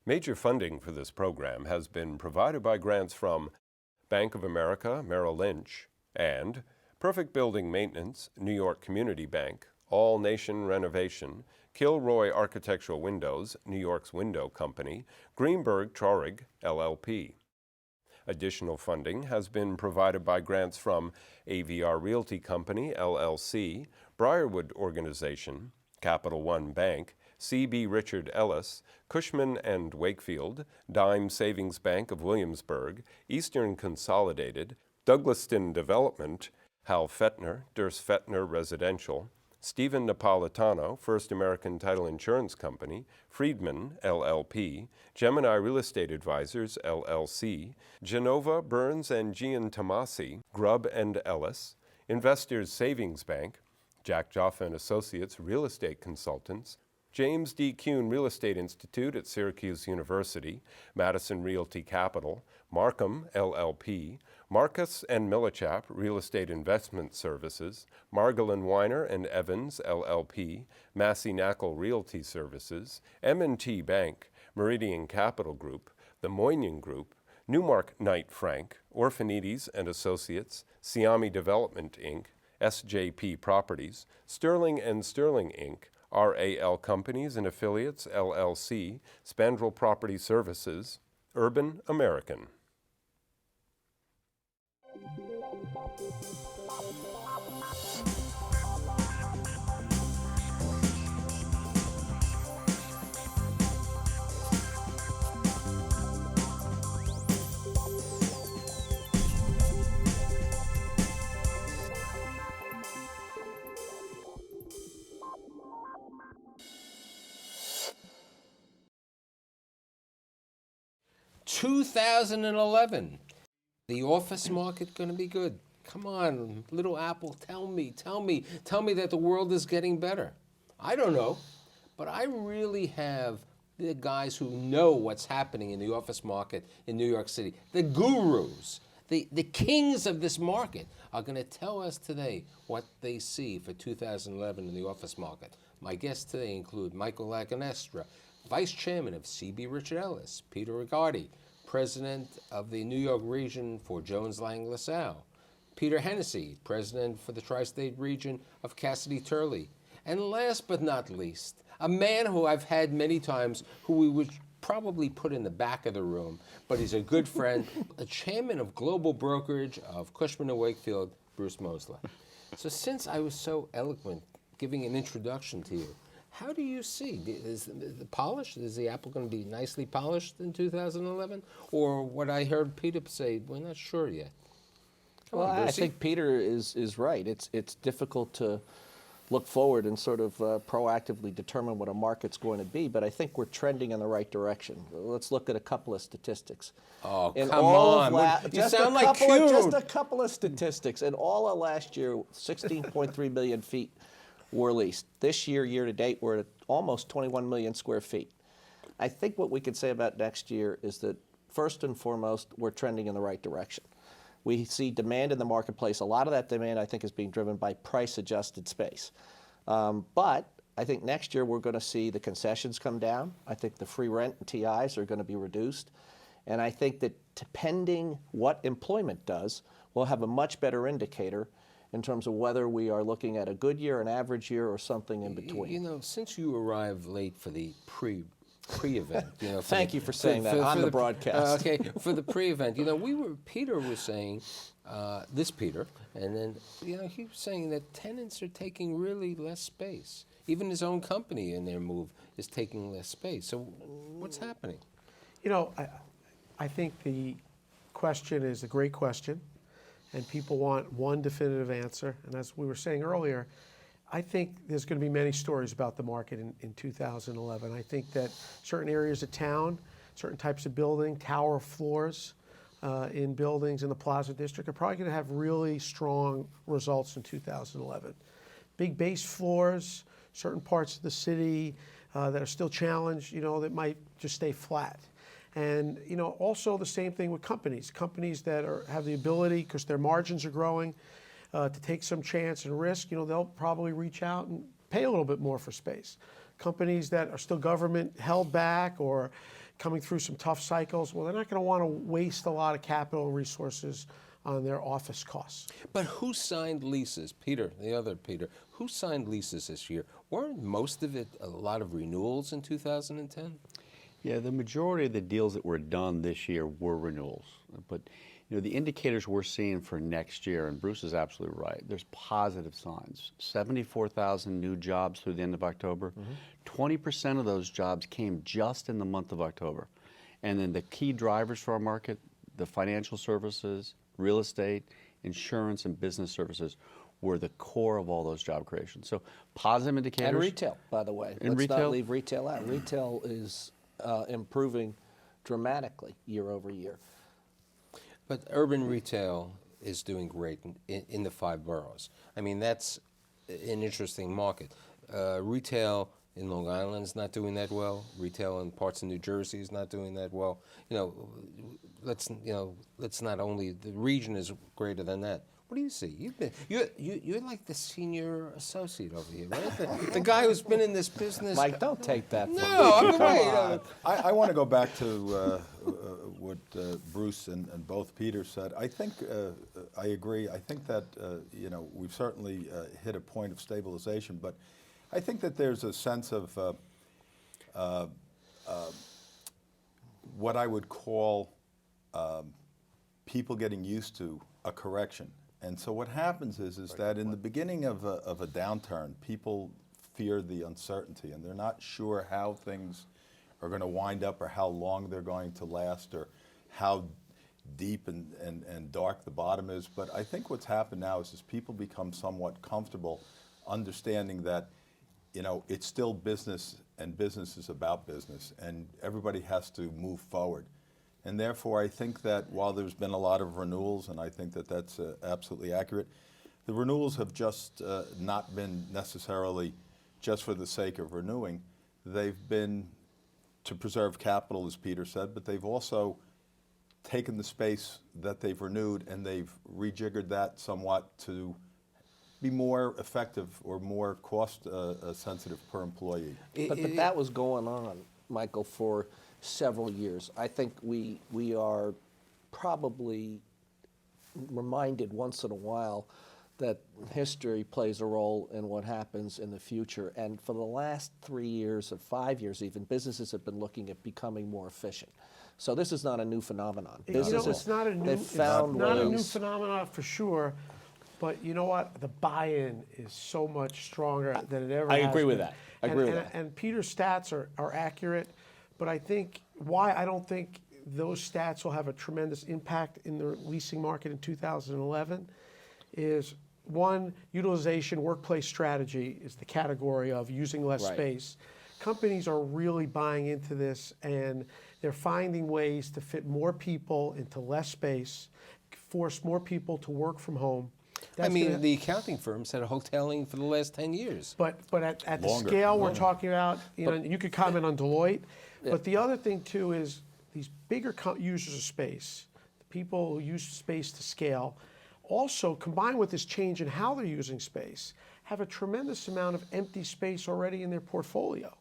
Major funding for this program has been provided by grants from Bank of America, Merrill Lynch, and Perfect Building Maintenance, New York Community Bank, All Nation Renovation, Kilroy Architectural Windows, New York's Window Company, Greenberg Traurig, LLP. Additional funding has been provided by grants from AVR Realty Company, LLC, Briarwood Organization, Capital One Bank, C.B. Richard Ellis, Cushman & Wakefield, Dime Savings Bank of Williamsburg, Eastern Consolidated, Douglaston Development, Hal Fettner, Durst Fettner Residential, Stephen Napolitano, First American Title Insurance Company, Friedman, LLP, Gemini Real Estate Advisors, LLC, Genova, Burns and Gian Tomasi, Grubb and Ellis, Investors Savings Bank, Jack Joffa & Associates Real Estate Consultants, James D. Kuhn Real Estate Institute at Syracuse University, Madison Realty Capital, Markham, LLP, Marcus and Millichap Real Estate Investment Services, Margolin Weiner and Evans, LLP, Massey Knackle Realty Services, M&T Bank, Meridian Capital Group, The Moynihan Group, Newmark Knight Frank, Orphanides and Associates, Siami Development Inc., SJP Properties, Sterling and Sterling Inc., RAL Companies and Affiliates, LLC, Spandrel Property Services, Urban American. $2,011. The office market going to be good. Come on, little Apple, tell me that the world is getting better. I don't know, but I really have the guys who know what's happening in the office market in New York City. The gurus, the kings of this market are going to tell us today what they see for 2011 in the office market. My guests today include Michael Laganestra, Vice Chairman of C.B. Richard Ellis, Peter Rigardi, President of the New York region for Jones Lang LaSalle, Peter Hennessy, President for the Tri-State region of Cassidy Turley, and last but not least, a man who I've had many times, who we would probably put in the back of the room, but he's a good friend, the Chairman of Global Brokerage of Cushman & Wakefield, Bruce Mosley. So since I was so eloquent giving an introduction to you, how do you see? Is the polish, is the apple going to be nicely polished in 2011? Or what I heard Peter say, we're not sure yet. Well, I think Peter is right. It's difficult to look forward and sort of proactively determine what a market's going to be, but I think we're trending in the right direction. Let's look at a couple of statistics. Oh, come on. You sound like cute. Just a couple of statistics. In all of last year, 16.3 million feet were leased. This year, year to date, we're at almost 21 million square feet. I think what we could say about next year is that, first and foremost, we're trending in the right direction. We see demand in the marketplace. A lot of that demand, I think, is being driven by price-adjusted space. But I think next year we're going to see the concessions come down. I think the free rent and TIs are going to be reduced. And I think that depending what employment does, we'll have a much better indicator in terms of whether we are looking at a good year, an average year, or something in between. You know, since you arrived late for the pre-event, you know, thank you for saying that on the broadcast. Okay, for the pre-event, you know, Peter was saying, this Peter, and then, you know, he was saying that tenants are taking really less space. Even his own company in their move is taking less space. So what's happening? You know, I think the question is a great question, and people want one definitive answer. And as we were saying earlier, I think there's going to be many stories about the market in 2011. I think that certain areas of town, certain types of building, tower floors in buildings in the Plaza District are probably going to have really strong results in 2011. Big base floors, certain parts of the city that are still challenged, you know, that might just stay flat. And, you know, also the same thing with companies that have the ability, because their margins are growing, to take some chance and risk. You know, they'll probably reach out and pay a little bit more for space. Companies that are still government held back, or, coming through some tough cycles. Well, they're not going to want to waste a lot of capital and resources on their office costs. But who signed leases? Peter, the other Peter, who signed leases this year? Weren't most of it a lot of renewals in 2010? Yeah, the majority of the deals that were done this year were renewals. But the indicators we're seeing for next year, and Bruce is absolutely right, there's positive signs. 74,000 new jobs through the end of October. 20% of those jobs came just in the month of October. And then the key drivers for our market, the financial services, real estate, insurance, and business services were the core of all those job creations. So positive indicators. And retail, by the way. And Let's not retail? leave retail out. Retail is improving dramatically year over year. But urban retail is doing great in the 5 boroughs. I mean, that's an interesting market. Retail in Long Island is not doing that well. Retail in parts of New Jersey is not doing that well. Let's not only, the region is greater than that. What do you see? You're like the senior associate over here, right? The guy who's been in this business. Mike, don't take that from me. No, I mean, wait. I want to go back to what Bruce and both Peters said. I think I agree. I think that we've certainly hit a point of stabilization, but I think that there's a sense of what I would call people getting used to a correction. And so what happens is that in the beginning of a downturn, people fear the uncertainty, and they're not sure how things are going to wind up or how long they're going to last or how deep and dark the bottom is. But I think what's happened now is people become somewhat comfortable understanding that it's still business, and business is about business, and everybody has to move forward. And therefore, I think that while there's been a lot of renewals, and I think that that's absolutely accurate, the renewals have just not been necessarily just for the sake of renewing. They've been to preserve capital, as Peter said, but they've also taken the space that they've renewed and they've rejiggered that somewhat to be more effective or more cost sensitive per employee. But that was going on, Michael, for several years. I think we are probably reminded once in a while that history plays a role in what happens in the future. And for the last 3 years or 5 years even, businesses have been looking at becoming more efficient. So this is not a new phenomenon. It's not a new, they've found not a new ways. phenomenon for sure, but you know what? The buy-in is so much stronger than it ever has I agree with been. that. I agree with that. And Peter's stats are accurate, but I think why I don't think those stats will have a tremendous impact in the leasing market in 2011 is, one, utilization, workplace strategy is the category of using less Right. space. Companies are really buying into this, and they're finding ways to fit more people into less space, force more people to work from home. I mean, the accounting firms had hoteling for the last 10 years. But at the Longer. scale we're talking about, you could comment on Deloitte, but the other thing too is these bigger users of space, the people who use space to scale, also combined with this change in how they're using space, have a tremendous amount of empty space already in their portfolio.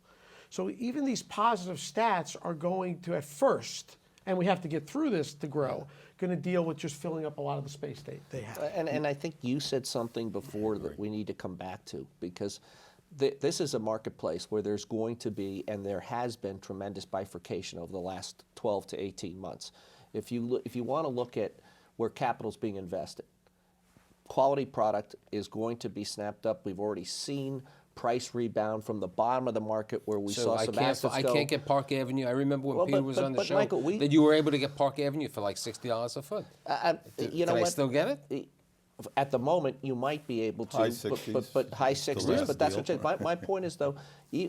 So even these positive stats are going to, at first, and we have to get through this to grow, going to deal with just filling up a lot of the space they have. And I think you said something before that we need to come back to, because this is a marketplace where there's going to be, and there has been, tremendous bifurcation over the last 12 to 18 months. If you want to look at where capital's being invested, quality product is going to be snapped up. We've already seen price rebound from the bottom of the market where we saw some assets I go. can't get Park Avenue. I remember when Peter was on the show Michael, that you were able to get Park Avenue for like $60 a foot. You know Can I what? still get it? At the moment, you might be able to, High 60s. but high 60s. last But that's deal. what my point is, though.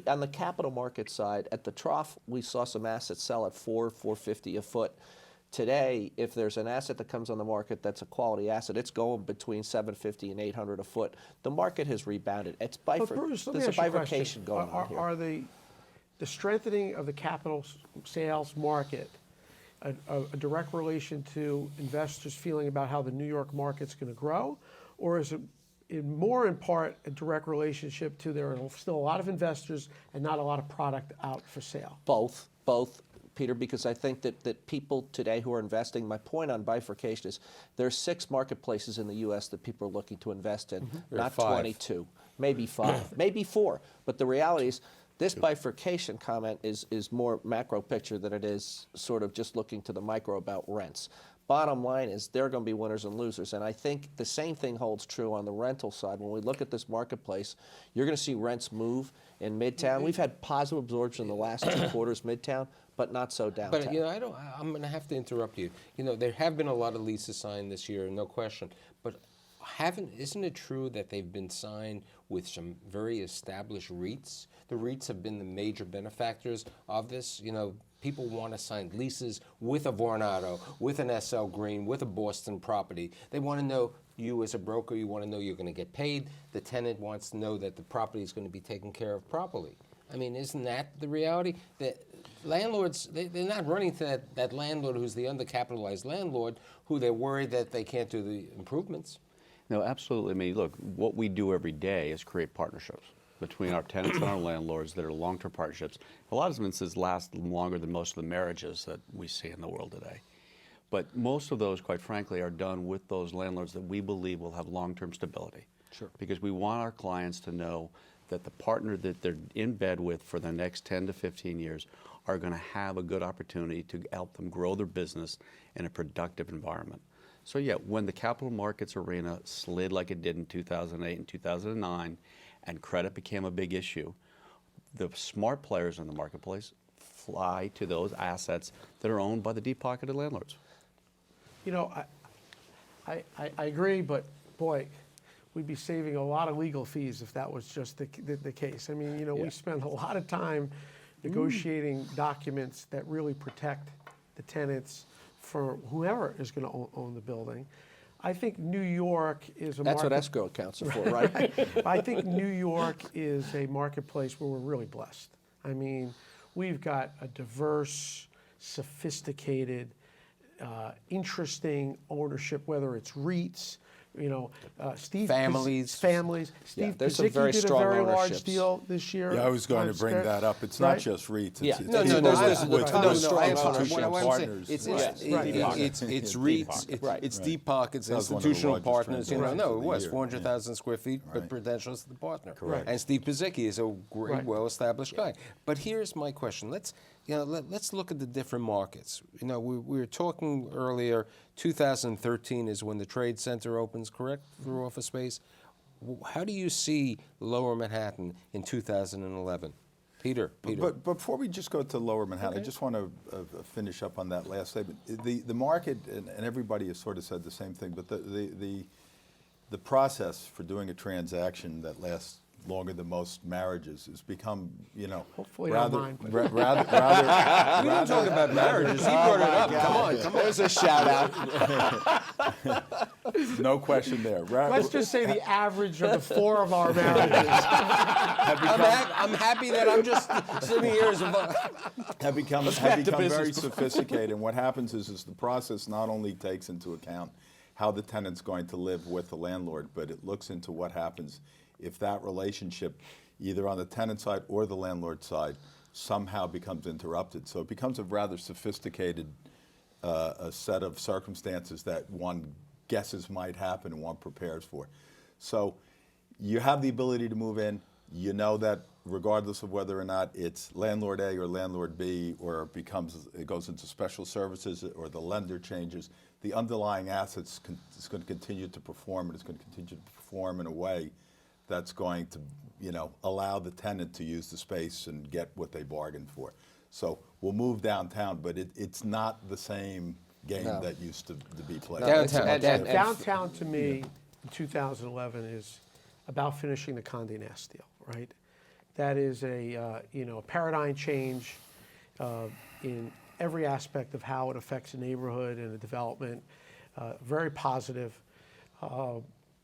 On the capital market side, at the trough, we saw some assets sell at $450 a foot. Today, if there's an asset that comes on the market that's a quality asset, it's going between $750 and $800 a foot. The market has rebounded. It's But Bruce, let me there's a ask you a bifurcation question. going on here. Are the strengthening of the capital sales market a direct relation to investors feeling about how the New York market's going to grow, or is it more in part a direct relationship to there are still a lot of investors and not a lot of product out for sale? Both. Peter, because I think that people today who are investing, my point on bifurcation is there are 6 marketplaces in the U.S. that people are looking to invest in, not 5. 22, maybe 5, maybe 4. But the reality is this bifurcation comment is more macro picture than it is sort of just looking to the micro about rents. Bottom line is there are going to be winners and losers, and I think the same thing holds true on the rental side. When we look at this marketplace, you're going to see rents move in Midtown. We've had positive absorption in the last 2 quarters Midtown, but not so downtown. But I'm going to have to interrupt you. There have been a lot of leases signed this year, no question. But isn't it true that they've been signed with some very established REITs? The REITs have been the major benefactors of this. People want to sign leases with a Vornado, with an SL Green, with a Boston property. They want to know you as a broker, you want to know you're going to get paid. The tenant wants to know that the property is going to be taken care of properly. I mean, isn't that the reality? That landlords, they're not running to that landlord who's the undercapitalized landlord who they're worried that they can't do the improvements. No, absolutely. I mean, look, what we do every day is create partnerships between our tenants and our landlords that are long-term partnerships. A lot of instances last longer than most of the marriages that we see in the world today. But most of those, quite frankly, are done with those landlords that we believe will have long-term stability. Sure. Because we want our clients to know that the partner that they're in bed with for the next 10 to 15 years are going to have a good opportunity to help them grow their business in a productive environment. So yeah, when the capital markets arena slid like it did in 2008 and 2009, and credit became a big issue, the smart players in the marketplace fly to those assets that are owned by the deep-pocketed landlords. I agree, but boy, we'd be saving a lot of legal fees if that was just the case. I mean, we spend a lot of time negotiating documents that really protect the tenants for whoever is going to own the building. I think New York is a That's what market- escrow accounts are for, right? I think New York is a marketplace where we're really blessed. I mean, we've got a diverse, sophisticated, interesting ownership, whether it's REITs, Steve Families. Steve there's some Pizzicki very did a strong very large ownerships. deal this year. Yeah, I was going to bring that up. It's not just REITs. Yeah. It's No, people there's with a ton of strong institutional ownership. partners. It's Deep REITs, pockets. Right. it's deep pockets, That was one of the institutional largest partners. transactions No, of it the was year. 400,000 square feet, but Right. Prudential is the partner. Correct. And Steve Pizzicki is a great, Right. well-established guy. But here's my question. Let's look at the different markets. We were talking earlier. 2013 is when the Trade Center opens, correct, for office space. How do you see Lower Manhattan in 2011? Peter. But before we just go to Lower Manhattan, I just want to finish up on that last statement. The market, and everybody has sort of said the same thing, but the process for doing a transaction that lasts longer than most marriages has become, Hopefully not rather, mine, but- rather, We didn't talk about marriages. He brought it up. Come on. There's a shout out. no question there. Let's just say the average of the 4 of our marriages. I'm happy that I'm just sitting here as a... have become very sophisticated. And what happens is the process not only takes into account how the tenant's going to live with the landlord, but it looks into what happens if that relationship, either on the tenant side or the landlord side, somehow becomes interrupted. So it becomes a rather sophisticated a set of circumstances that one guesses might happen and one prepares for. So you have the ability to move in. You know that regardless of whether or not it's landlord A or landlord B, or it goes into special services or the lender changes, the underlying assets is going to continue to perform, and it's going to continue to perform in a way that's going to, allow the tenant to use the space and get what they bargained for. So we'll move downtown, but it's not the same game that used to be played. Downtown to me in 2011 is about finishing the Condé Nast deal, right? That is a paradigm change in every aspect of how it affects a neighborhood and a development. Very positive,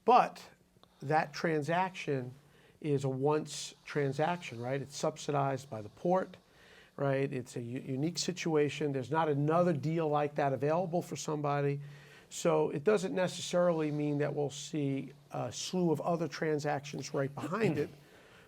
but that transaction is a once transaction, right? It's subsidized by the port, right? It's a unique situation. There's not another deal like that available for somebody. So it doesn't necessarily mean that we'll see a slew of other transactions right behind it,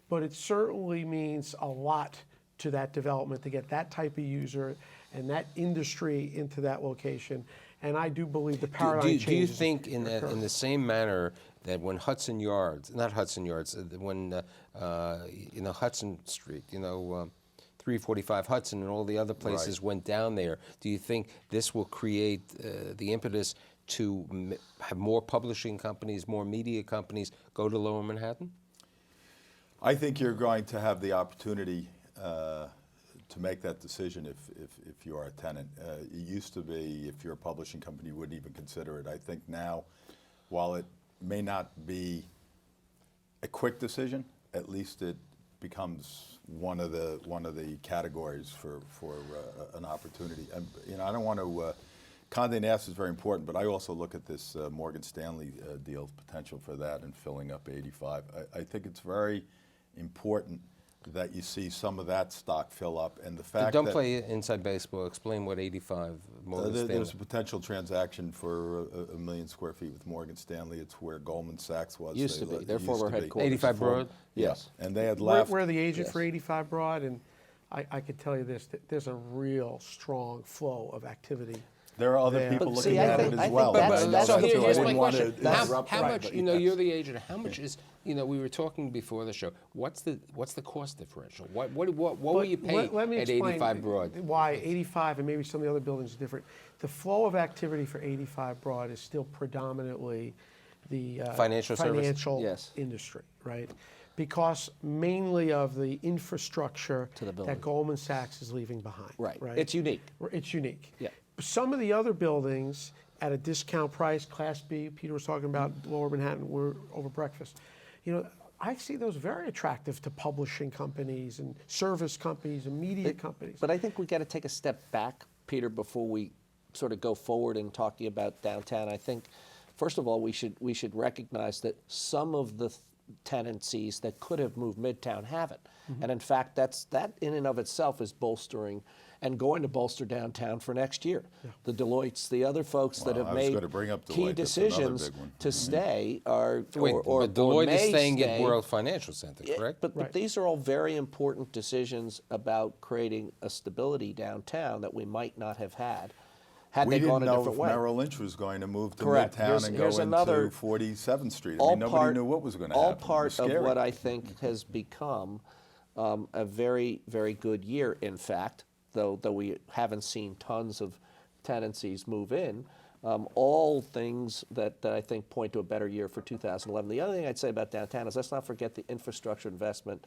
but it certainly means a lot to that development to get that type of user and that industry into that location. And I do believe the Do paradigm you changes think in occur. the same manner that when Hudson Yards, not Hudson Yards, when Hudson Street, 345 Hudson and all the other places went down there, do you think this will create the impetus to have more publishing companies, more media companies go to Lower Manhattan? I think you're going to have the opportunity to make that decision if you are a tenant. It used to be if you're a publishing company, you wouldn't even consider it. I think now, while it may not be a quick decision, at least it becomes one of the categories for an opportunity. And I don't want to. Condé Nast is very important, but I also look at this Morgan Stanley deal, potential for that, and filling up 85. I think it's very important that you see some of that stock fill up, and the fact Don't that play inside baseball. Explain what 85 Morgan Stanley. there's a potential transaction for 1 million square feet with Morgan Stanley. It's where Goldman Sachs was. Used to be. They Their used former to be. headquarters. 85 Broad? Yes. And they had We're, left. we're the agent Yes. for 85 Broad, and I could tell you this, that there's a real strong flow of activity. There are other Yeah. people But looking see, I at think- it I as think well. that's- I know that's So that the too. I here's didn't my want to question: how interrupt, much? but You're the agent. How much is? We were talking before the show. What's the cost differential? What will you pay Let me at explain 85 Broad? why 85 and maybe some of the other buildings are different. The flow of activity for 85 Broad is still predominantly the Financial service? financial Yes. industry, right? Because mainly of the infrastructure To the building. that Goldman Sachs is leaving behind. Right. It's unique. It's unique. Yeah. Some of the other buildings at a discount price, Class B, Peter was talking about Lower Manhattan, we're over breakfast. I see those very attractive to publishing companies and service companies and media companies. But I think we got to take a step back, Peter, before we sort of go forward in talking about downtown. I think, first of all, we should recognize that some of the tenancies that could have moved Midtown haven't. And in fact, that in and of itself is bolstering and going to bolster downtown for next year. The Deloittes, the other folks that Well, have I was made gonna bring up key Deloitte. That's another decisions big one. to stay are Wait, or but Deloitte may is staying at stay. World Financial Center, correct? But Right. these are all very important decisions about creating a stability downtown that we might not have had We they gone didn't a know different if way. Merrill Lynch was going to move to Correct. Midtown and go Here's another- into 47th Street. I all mean, nobody part- knew what was going to all happen. It was part of scary. what I think has become a very, very good year, in fact, though we haven't seen tons of tenancies move in. All things that I think point to a better year for 2011. The other thing I'd say about downtown is let's not forget the infrastructure investment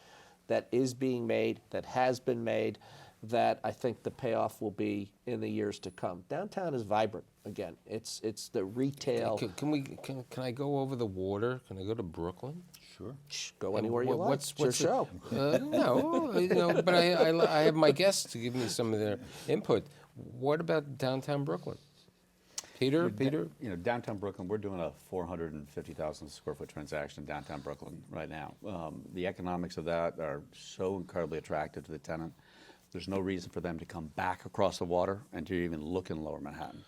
that is being made, that has been made, that I think the payoff will be in the years to come. Downtown is vibrant again. It's the retail. Can I go over the water? Can I go to Brooklyn? Sure. Go anywhere you like. What's It's your show. No, but I have my guests to give me some of their input. What about downtown Brooklyn? Peter? Downtown Brooklyn, we're doing a 450,000 square foot transaction in downtown Brooklyn right now. The economics of that are so incredibly attractive to the tenant. There's no reason for them to come back across the water and to even look in Lower Manhattan.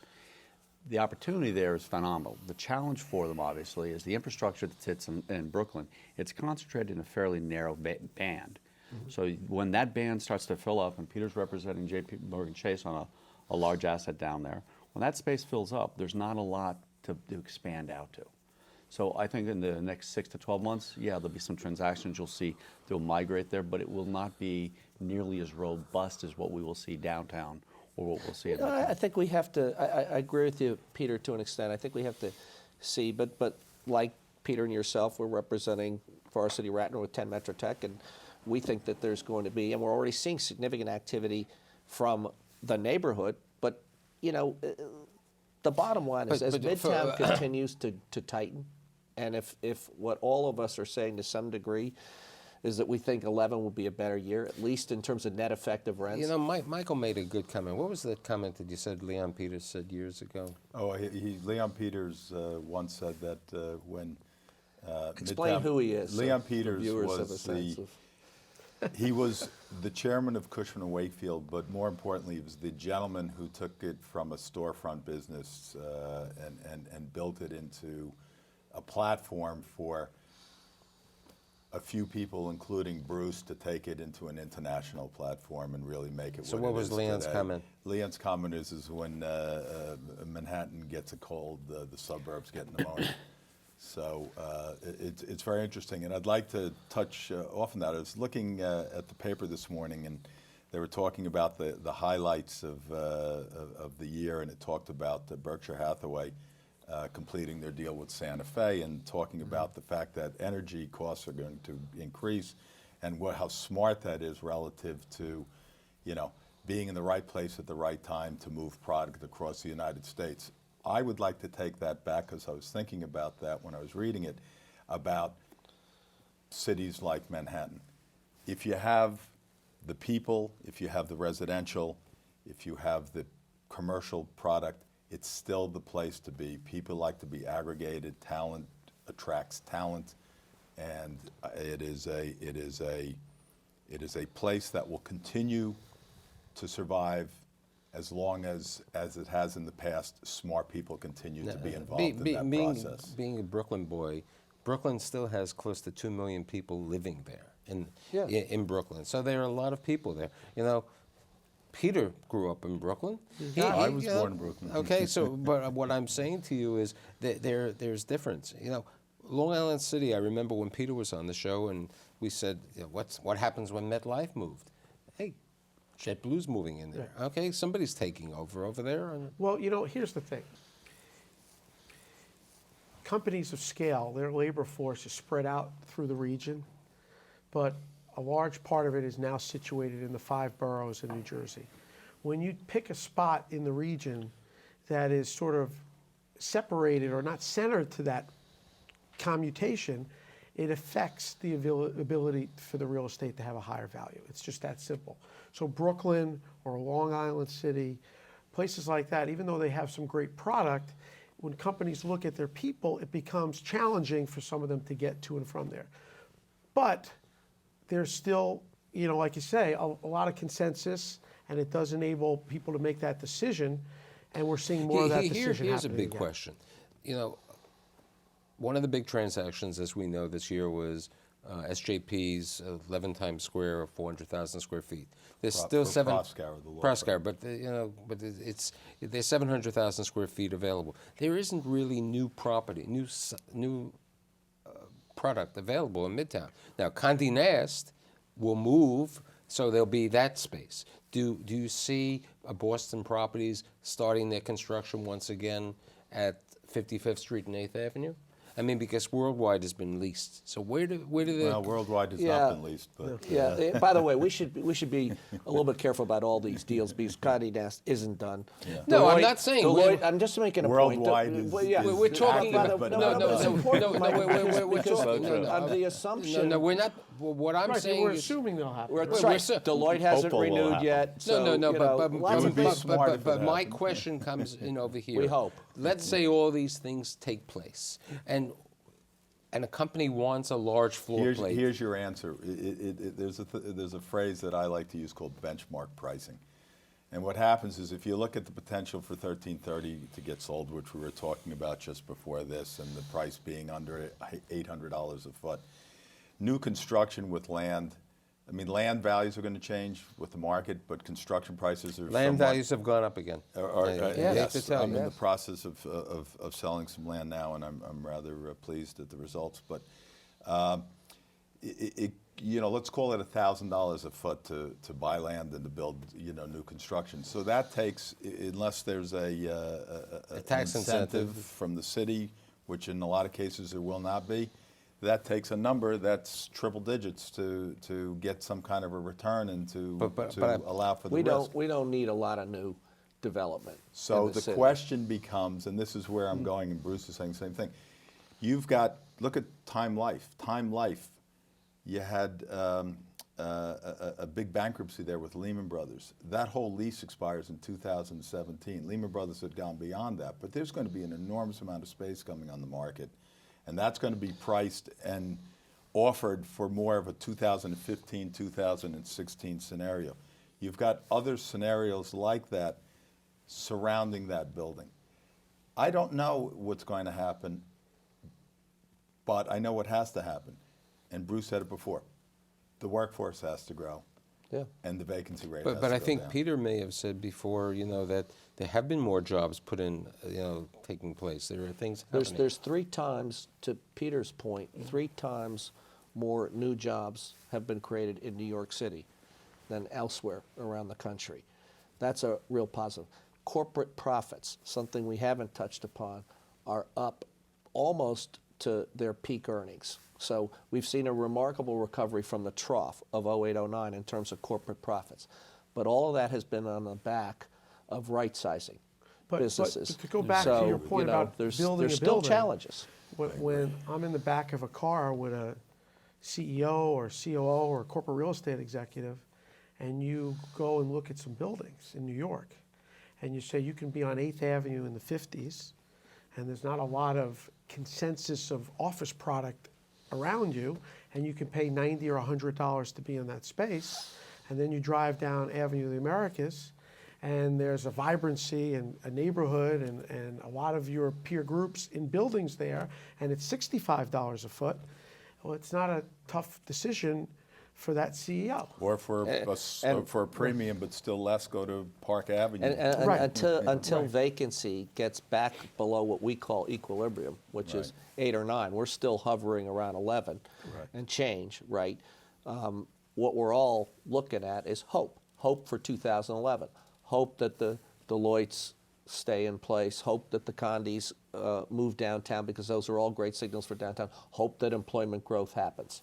The opportunity there is phenomenal. The challenge for them, obviously, is the infrastructure that sits in Brooklyn. It's concentrated in a fairly narrow band. So when that band starts to fill up, and Peter's representing JP Morgan Chase on a large asset down there, when that space fills up, there's not a lot to expand out to. So I think in the next 6 to 12 months, there'll be some transactions you'll see that will migrate there, but it will not be nearly as robust as what we will see downtown or what we'll see at I think we have to, I agree with you, Peter, to an extent. I think we have to see, but like Peter and yourself, we're representing Forest City Ratner with 10 Metro Tech, and we think that there's going to be, and we're already seeing significant activity from the neighborhood, but, the bottom line is as Midtown continues to tighten, and if what all of us are saying to some degree is that we think 11 will be a better year, at least in terms of net effective rents. Michael made a good comment. What was that comment that you said Leon Peters said years ago? Oh, Leon Peters once said that when Explain Midtown- who he is. Leon so Peters viewers have a was sense the of- he was the chairman of Cushman & Wakefield, but more importantly, he was the gentleman who took it from a storefront business and built it into a platform for a few people, including Bruce, to take it into an international platform and really make it So what what it was is Leon's today. comment? Leon's comment is when Manhattan gets a cold, the suburbs get pneumonia. So it's very interesting, and I'd like to touch off on that. I was looking at the paper this morning, and they were talking about the highlights of the year, and it talked about Berkshire Hathaway completing their deal with Santa Fe, and talking about the fact that energy costs are going to increase, and how smart that is relative to, being in the right place at the right time to move product across the United States. I would like to take that back, because I was thinking about that when I was reading it, about cities like Manhattan. If you have the people, if you have the residential, if you have the commercial product, it's still the place to be. People like to be aggregated. Talent attracts talent, and it is a place that will continue to survive as long as it has in the past. Smart people continue to be involved in that process. Being a Brooklyn boy, Brooklyn still has close to 2 million people living there in Brooklyn. So there are a lot of people there. Peter grew up in Brooklyn. I was born in Brooklyn. Okay, so but what I'm saying to you is that there's difference. Long Island City. I remember when Peter was on the show, and we said, what happens when MetLife moved? Hey, JetBlue's moving in there. Okay, somebody's taking over there. Well, here's the thing. Companies of scale, their labor force is spread out through the region, but a large part of it is now situated in the 5 boroughs in New Jersey. When you pick a spot in the region that is sort of separated or not centered to that commutation, it affects the ability for the real estate to have a higher value. It's just that simple. So Brooklyn or Long Island City, places like that, even though they have some great product, when companies look at their people, it becomes challenging for some of them to get to and from there. But there's still, like you say, a lot of consensus, and it does enable people to make that decision, and we're seeing more of that decision Here's a happening big again. question. One of the big transactions, as we know, this year was SJP's 11 Times Square, 400,000 square feet. There's still for seven. Proskauer, the law Proskauer, but there's 700,000 square feet available. There isn't really new property, new product available in Midtown. Now, Condé Nast will move, so there'll be that space. Do you see Boston Properties starting their construction once again at 55th Street and 8th Avenue? I mean, because Worldwide has been leased. So where do they? Well, Worldwide has Yeah. not been leased, but Yeah. By the way, we should be a little bit careful about all these deals, because Condé Nast isn't done. Yeah. No, I'm Deloitte- not saying Deloitte. I'm just making a point. Worldwide is- Well, yeah. We're talking By the- about it's important, Mike, we're because talking on the assumption. No, we're not. What I'm Right, saying we're is. assuming they'll happen. We're, We're right. so- Deloitte hasn't Hopeful will renewed happen. yet. So, No, lots It would of be things. smart if it but my happened. question comes in over here. We hope. Let's say all these things take place, and a company wants a large floor plate. Here's your answer. There's a phrase that I like to use called benchmark pricing. And what happens is, if you look at the potential for 1330 to get sold, which we were talking about just before this, and the price being under $800 a foot, new construction with land, I mean, land values are going to change with the market, but construction prices are Land somewhat- values have gone up again. Yes, to tell I'm you. in the process of selling some land now, and I'm rather pleased at the results. But let's call it $1,000 a foot to buy land and to build new construction. So that takes, unless there's a tax incentive from the city, which in a lot of cases there will not be. That takes a number that's triple digits to get some kind of a return and to allow for the risk. We don't need a lot of new development. So in the city. question becomes, and this is where I'm going, and Bruce is saying the same thing. Look at Time Life. Time Life, you had a big bankruptcy there with Lehman Brothers. That whole lease expires in 2017. Lehman Brothers had gone beyond that, but there's going to be an enormous amount of space coming on the market. And that's going to be priced and offered for more of a 2015, 2016 scenario. You've got other scenarios like that surrounding that building. I don't know what's going to happen, but I know what has to happen. and Bruce said it before, the workforce has to grow. Yeah. And the vacancy rate has But to I go think down. Peter may have said before, that there have been more jobs put in, taking place. There are things happening. There's 3 times, to Peter's point, 3 times more new jobs have been created in New York City than elsewhere around the country. That's a real positive. Corporate profits, something we haven't touched upon, are up almost to their peak earnings. So we've seen a remarkable recovery from the trough of 08-09 in terms of corporate profits. But all of that has been on the back of right-sizing businesses. But to go back to So, your point about there's building a still building, challenges. when I'm in the back of a car with a CEO or COO or a corporate real estate executive, and you go and look at some buildings in New York, and you say you can be on 8th Avenue in the 50s, and there's not a lot of consensus of office product around you, and you can pay $90 or $100 to be in that space, and then you drive down Avenue of the Americas, and there's a vibrancy and a neighborhood and a lot of your peer groups in buildings there, and it's $65 a foot. Well, it's not a tough decision for that CEO. Or for a premium, but still less, go to Park Avenue. And Right. until Right. vacancy gets back below what we call equilibrium, which is 8 or 9, we're still hovering around 11 and change, right? What we're all looking at is hope for 2011, hope that the Deloittes stay in place, hope that the condos move downtown, because those are all great signals for downtown, hope that employment growth happens.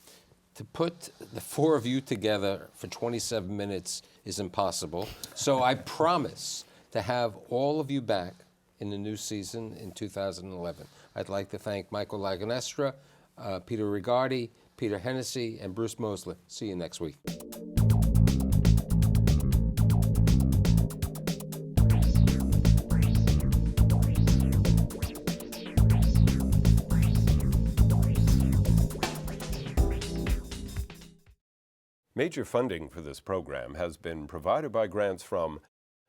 To put the 4 of you together for 27 minutes is impossible. So I promise to have all of you back in the new season in 2011. I'd like to thank Michael Laganestra, Peter Rigardi, Peter Hennessy, and Bruce Mosley. See you next week. Major funding for this program has been provided by grants from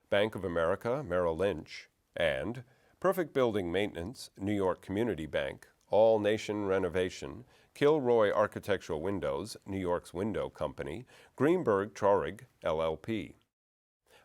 Bank of America, Merrill Lynch, and Perfect Building Maintenance, New York Community Bank, All Nation Renovation, Kilroy Architectural Windows, New York's Window Company, Greenberg Traurig, LLP.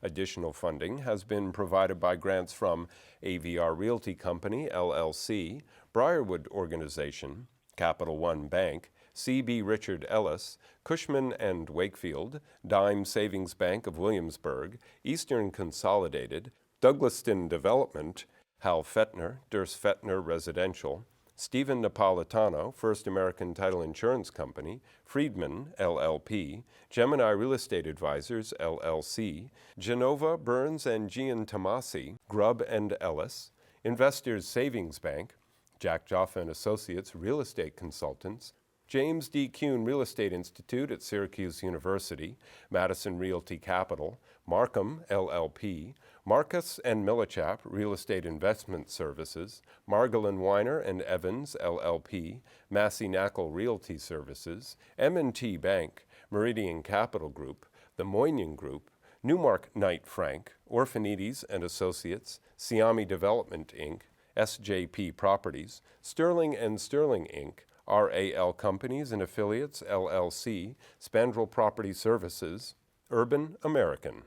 Additional funding has been provided by grants from AVR Realty Company, LLC, Briarwood Organization, Capital One Bank, C.B. Richard Ellis, Cushman & Wakefield, Dime Savings Bank of Williamsburg, Eastern Consolidated, Douglaston Development, Hal Fettner, Durst Fettner Residential, Stephen Napolitano, First American Title Insurance Company, Friedman, LLP, Gemini Real Estate Advisors, LLC, Genova, Burns and Gian Tomasi, Grubb & Ellis, Investors Savings Bank, Jack Joffa & Associates Real Estate Consultants, James D. Kuhn Real Estate Institute at Syracuse University, Madison Realty Capital, Markham, LLP, Marcus and Millichap Real Estate Investment Services, Margolin Weiner and Evans, LLP, Massey Knackle Realty Services, M&T Bank, Meridian Capital Group, The Moynihan Group, Newmark Knight Frank, Orphanides and Associates, Siami Development, Inc., SJP Properties, Sterling and Sterling, Inc., RAL Companies and Affiliates, LLC, Spandrel Property Services, Urban American.